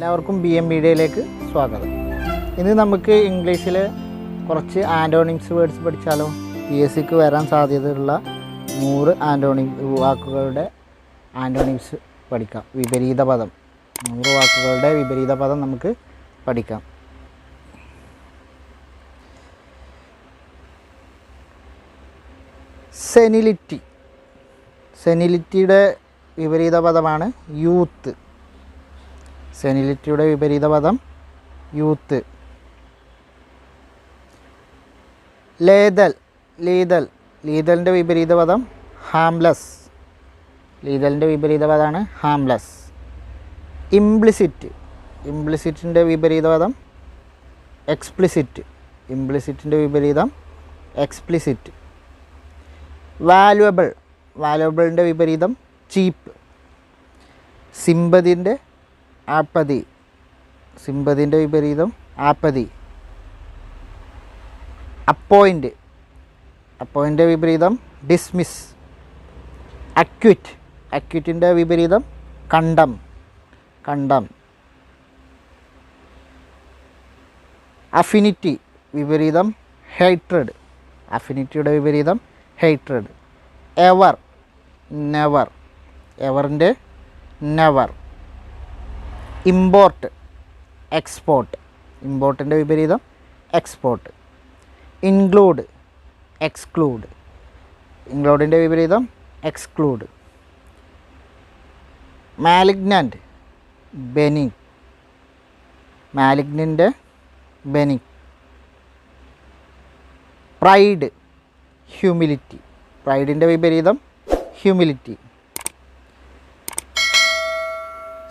എല്ലാവർക്കും BM മീഡിയയിലേക്ക് സ്വാഗതം. ഇന്ന് നമുക്ക് ഇംഗ്ലീഷിൽ കുറച്ച് ആൻറ്റോണിംസ് വേർഡ്സ് പഠിച്ചാലോ? PSCക്ക് വരാൻ സാധ്യതയുള്ള 100 വാക്കുകളുടെ ആൻറ്റോണിംസ് പഠിക്കാം. വിപരീത പദം 100 വാക്കുകളുടെ വിപരീത പദം നമുക്ക് പഠിക്കാം. സെനിലിറ്റി. സെനിലിറ്റിയുടെ വിപരീത പദമാണ് യൂത്ത്. സെനിലിറ്റിയുടെ വിപരീത പദം യൂത്ത്. ലേതൽ. ലീതലിൻ്റെ വിപരീത പദം ഹാംലെസ്. ലീതലിൻ്റെ വിപരീത പദമാണ് ഹാംലെസ്. ഇംപ്ലിസിറ്റിൻ്റെ വിപരീത പദം എക്സ്പ്ലിസിറ്റ്. ഇംപ്ലിസിറ്റിൻ്റെ വിപരീതം എക്സ്പ്ലിസിറ്റ്. വാല്യുവബിളിൻ്റെ വിപരീതം ചീപ്പ്. സിമ്പതിൻ്റെ ആപ്പതി. സിമ്പതിൻ്റെ വിപരീതം ആപ്പതി. അപ്പോയിൻ്റ് വിപരീതം ഡിസ്മിസ്. അക്വിറ്റിൻ്റെ വിപരീതം കണ്ടം. അഫിനിറ്റി വിപരീതം ഹേറ്റ്രഡ്. അഫിനിറ്റിയുടെ വിപരീതം ഹേറ്റ്രഡ്. നെവർ. എവറിൻ്റെ നെവർ. എക്സ്പോർട്ട്. ഇമ്പോർട്ടിൻ്റെ വിപരീതം എക്സ്പോർട്ട്. എക്സ്ക്ലൂഡ്. ഇൻക്ലൂഡിൻ്റെ വിപരീതം എക്സ്ക്ലൂഡ്. മാലിഗ്നൻ്റ്. മാലിഗ്നൻ്റെ ബെനിങ്. പ്രൈഡ്. ഹ്യൂമിലിറ്റി. പ്രൈഡിൻ്റെ വിപരീതം ഹ്യൂമിലിറ്റി.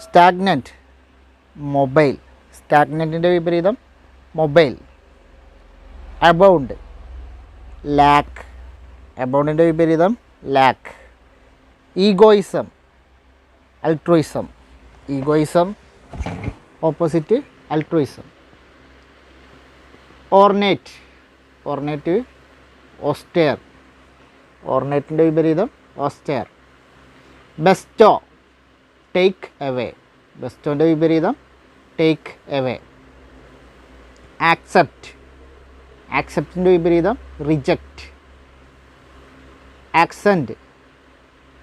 സ്റ്റാഗ്നൻ്റ്. മൊബൈൽ. സ്റ്റാഗ്നൻറ്റിൻ്റെ വിപരീതം മൊബൈൽ. അബൗണ്ട്. ലാക്ക്. അബൗണ്ടിൻ്റെ വിപരീതം lack. Egoism. Altruism. Egoism opposite altruism. Ornate austere. ഓർണേറ്റിൻ്റെ വിപരീതം ഓസ്റ്റെയർ. ബെസ്റ്റോ. Take away. ബെസ്റ്റോൻ്റെ വിപരീതം ടേക്ക് എവേ. ആക്സെപ്റ്റിൻ്റെ വിപരീതം റിജക്റ്റ്.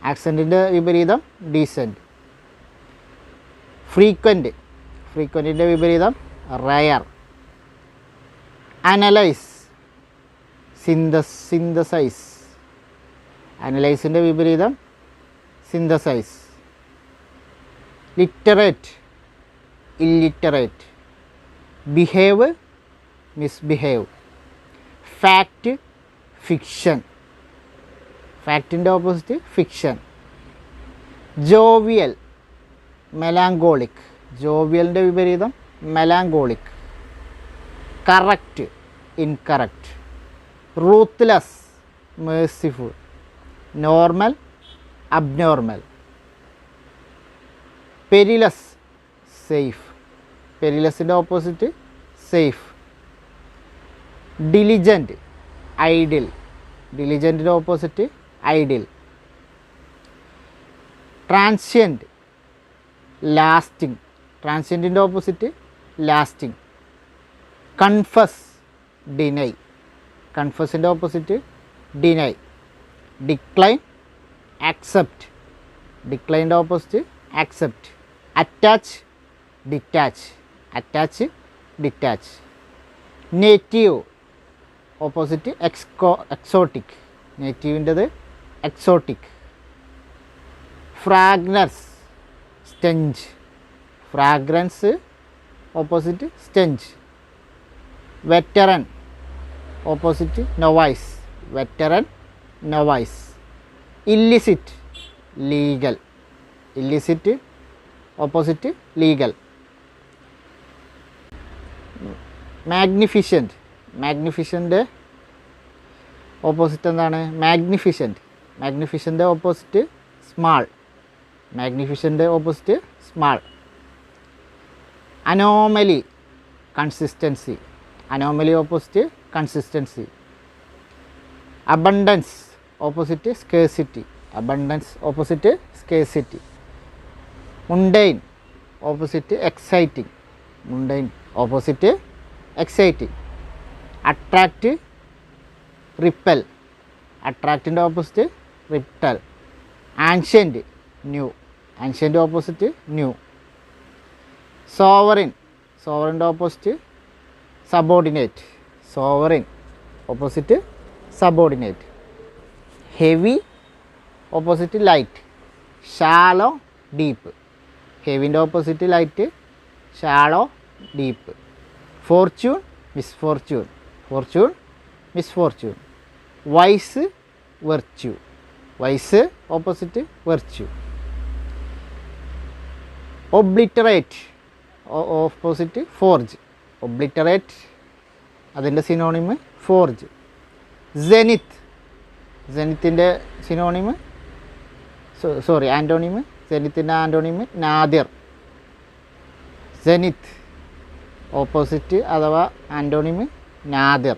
ആക്സെൻറ്റിൻ്റെ വിപരീതം ഡീസെൻറ്റ്. ഫ്രീക്വൻറ്റിൻ്റെ വിപരീതം റയർ. സിന്തസൈസ്. അനലൈസിൻ്റെ വിപരീതം synthesise. Illiterate. Behave, misbehave. Fiction. ഫാക്റ്റിൻ്റെ ഓപ്പോസിറ്റ് ഫിക്ഷൻ. Jovial, melancholic. ജോവിയലിൻ്റെ വിപരീതം melancholic. Correct, incorrect. Ruthless, merciful. Normal, abnormal. Perilous, safe. പെരിലസിൻ്റെ ഓപ്പോസിറ്റ് സേഫ്. Diligent, idle. ഡിലിജൻറ്റിൻ്റെ ഓപ്പോസിറ്റ് ഐഡിൽ. Transient, lasting. ട്രാൻഷ്യൻറ്റിൻ്റെ ഓപ്പോസിറ്റ് ലാസ്റ്റിംഗ്. Confess, deny. കൺഫസിൻ്റെ opposite deny. Decline, accept. ഡിക്ലൈൻ്റെ opposite accept. Attach, detach. Native opposite exotic. നേറ്റീവിൻ്റെത് exotic. Fragrance, stench. Fragrance opposite stench. Veteran opposite novice. Novice. Illicit, legal. Illicit opposite legal. മാഗ്നിഫിഷ്യൻ്റെ opposite എന്താണ്? മാഗ്നിഫിഷ്യൻ്റെ opposite small. Anomaly, consistency. Anomaly opposite consistency. Abundance opposite scarcity. Abundance opposite scarcity. Mundane opposite exciting. Mundane opposite exciting. Attract repel. അട്രാക്റ്റിൻ്റെ opposite repel. Ancient new. Ancient opposite new. Sovereign. സോവറിൻ്റെ opposite subordinate. Sovereign opposite subordinate. Heavy opposite light. Shallow deep. ഹെവിൻ്റെ opposite light, shallow deep. Fortune misfortune. Fortune misfortune. Vice virtue. Vice opposite virtue. Obliterate opposite forge. Obliterate അതിൻ്റെ synonym forge. Zenith. സെനിത്തിൻ്റെ synonym antonym. സെനിത്തിൻ്റെ ആൻറ്റോണിമ് nadir. Zenith opposite അഥവാ antonym nadir.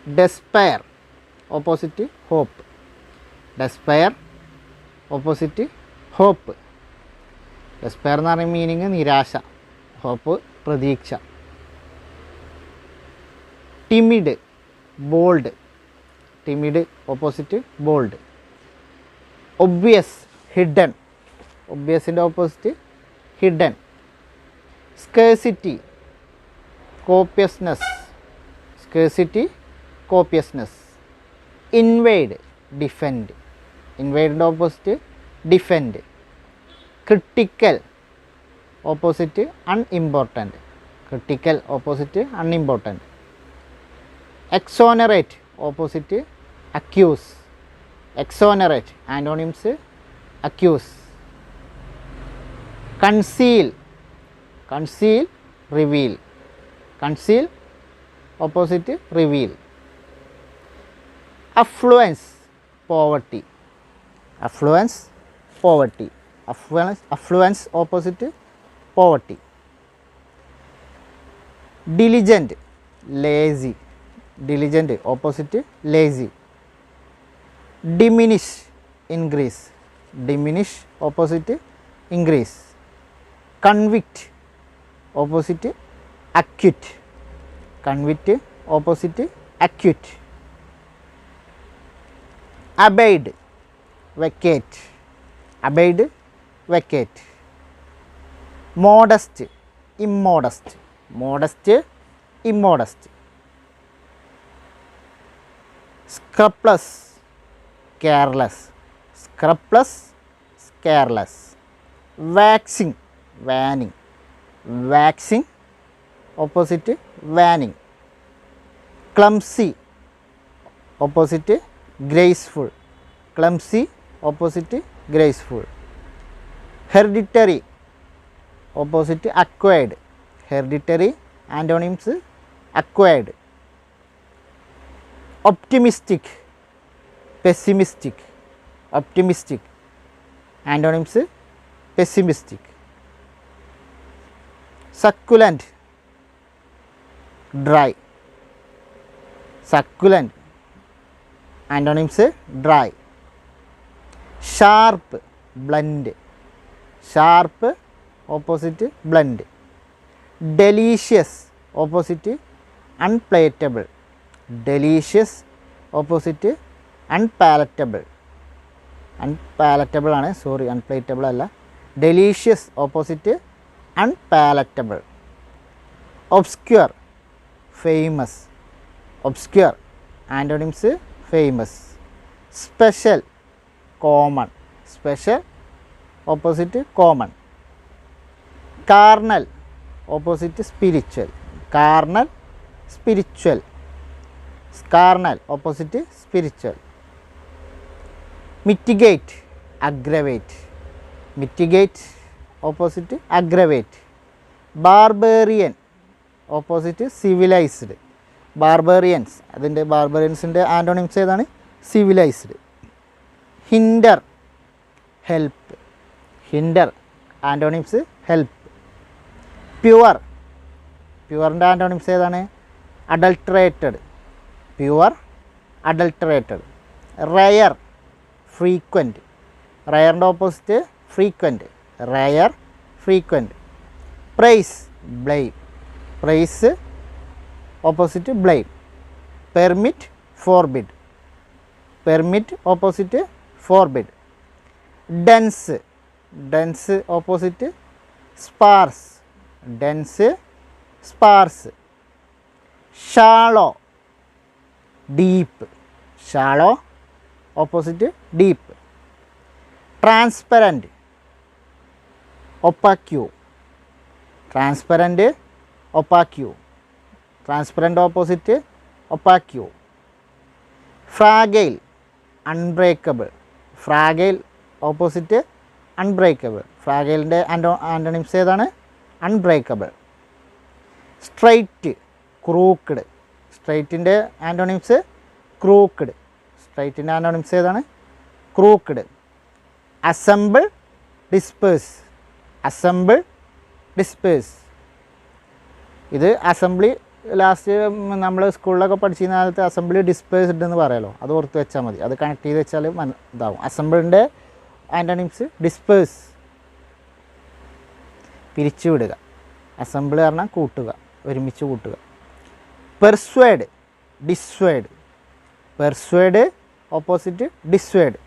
Despair opposite hope. Despair opposite hope. Despair എന്ന് പറയുന്ന meaning നിരാശ, hope പ്രതീക്ഷ. Timid bold. Timid opposite bold. Obvious hidden. ഒബ്വിയസിൻ്റെ opposite hidden. Scarcity copiousness. Scarcity copiousness. Invade defend. ഇൻവൈഡിൻ്റെ opposite defend. Critical opposite unimportant. Critical opposite unimportant. Exonerate opposite accuse. Exonerate antonyms accuse. Conceal. Conceal reveal. Conceal opposite reveal. Affluence poverty. Affluence poverty. Affluence opposite poverty. Diligent lazy. Diligent opposite lazy. Diminish increase. Diminish opposite increase. Convict opposite acute. Convict opposite acute. Abide vacate. Abide vacate. Modest immodest. Modest immodest. Scrupulous careless. Scrupulous careless. Waxing waning. Waxing opposite waning. Clumsy opposite graceful. Clumsy opposite graceful. Hereditary opposite acquired. Hereditary antonyms acquired. Optimistic pessimistic. Optimistic antonyms pessimistic. Succulent dry. Succulent antonyms dry. Sharp blunt. Sharp opposite blunt. Delicious opposite unpalatable. Delicious opposite unpalatable. Unpalatable ആണ്, sorry unpalatable അല്ല. Delicious opposite unpalatable. Obscure famous. Obscure antonyms famous. Special common. Special opposite common. Carnal opposite spiritual. Carnal spiritual. Carnal opposite spiritual. Mitigate aggravate. Mitigate opposite aggravate. Barbarian opposite civilised. Barbarians അതിൻ്റെ ബാർബേറിയൻസിൻ്റെ antonyms ഏതാണ്? Civilised. Hinder help. Hinder antonyms help. Pure. പ്യുവറിൻ്റെ antonyms ഏതാണ്? Adulterated. Pure adulterated. Rare frequent. റയറിൻ്റെ opposite frequent. Rare frequent. Praise blame. Praise opposite blame. Permit forbid. Permit opposite forbid. Dense. Dense opposite sparse. Dense sparse. Shallow deep. Shallow opposite deep. Transparent opaque. Transparent opaque. Transparent opposite opaque. Fragile unbreakable. Fragile opposite unbreakable. ഫ്രാഗൈലിൻ്റെ antonyms ഏതാണ്? Unbreakable. Straight crooked. സ്ട്രൈറ്റിൻ്റെ antonyms crooked. സ്ട്രൈറ്റിൻ്റെ antonyms ഏതാണ്? Crooked. Assemble disperse. Assemble disperse. ഇത് assembly last നമ്മൾ സ്കൂളിലൊക്കെ പഠിച്ചിരുന്ന കാലത്ത് അസംബ്ലി ഡിസ്പേഴ്സ്ഡ് എന്ന് പറയാമല്ലോ, അത് ഓർത്ത് വെച്ചാൽ മതി. അത് കണക്ട് ചെയ്ത് വെച്ചാൽ ഇതാവും. അസംബിളിൻ്റെ ആൻറ്റോണിംസ് ഡിസ്പേഴ്സ്, പിരിച്ചുവിടുക. അസംബിൾ പറഞ്ഞാൽ കൂട്ടുക, ഒരുമിച്ച് കൂട്ടുക. Persuade dissuade. Persuade opposite dissuade.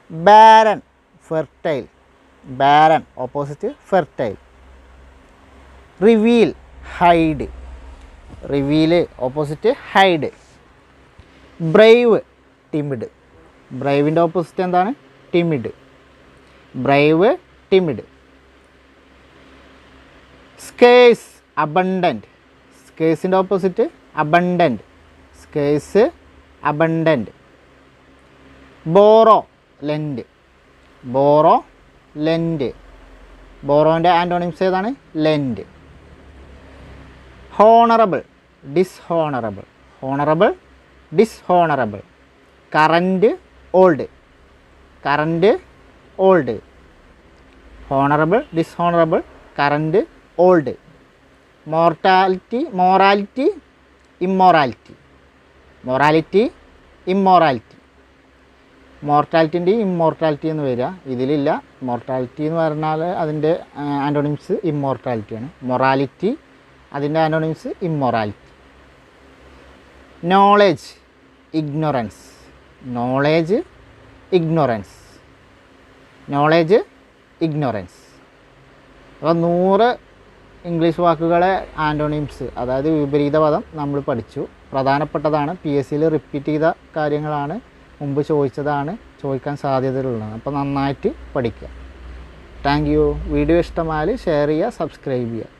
Barren fertile. Barren opposite fertile. Reveal hide. Reveal opposite hide. Brave timid. ബ്രൈവിൻ്റെ ഓപ്പോസിറ്റ് എന്താണ്? Timid. Brave timid. Scarce abundant. സ്കേഴ്സിൻ്റെ opposite abundant. Scarce abundant. Borrow lend. Borrow lend. ബോറോൻ്റെ antonyms ഏതാണ്? Lend. Honourable dishonourable. Honourable dishonourable. Current old. Current old. Honourable dishonourable. Current old. Morality immorality. Morality immorality. മോർട്ടാലിറ്റിൻ്റെയും immortality എന്ന് വരിക, ഇതിലില്ല. Mortality എന്ന് പറഞ്ഞാൽ അതിൻ്റെ antonyms ഇമ്മോർട്ടാലിറ്റിയാണ്. Morality അതിൻ്റെ antonyms immorality. Knowledge ignorance. Knowledge ignorance. Knowledge ignorance. അപ്പോൾ 100 ഇംഗ്ലീഷ് വാക്കുകളെ ആൻറ്റോണിംസ്, അതായത് വിപരീത പദം നമ്മൾ പഠിച്ചു. പ്രധാനപ്പെട്ടതാണ്, PSCയിൽ റിപ്പീറ്റ് ചെയ്ത കാര്യങ്ങളാണ്, മുമ്പ് ചോദിച്ചതാണ്, ചോദിക്കാൻ സാധ്യതയുള്ളതാണ്. അപ്പോൾ നന്നായിട്ട് പഠിക്കുക. Thank you. വീഡിയോ ഇഷ്ടമായാൽ ഷെയർ ചെയ്യുക, സബ്സ്ക്രൈബ് ചെയ്യുക.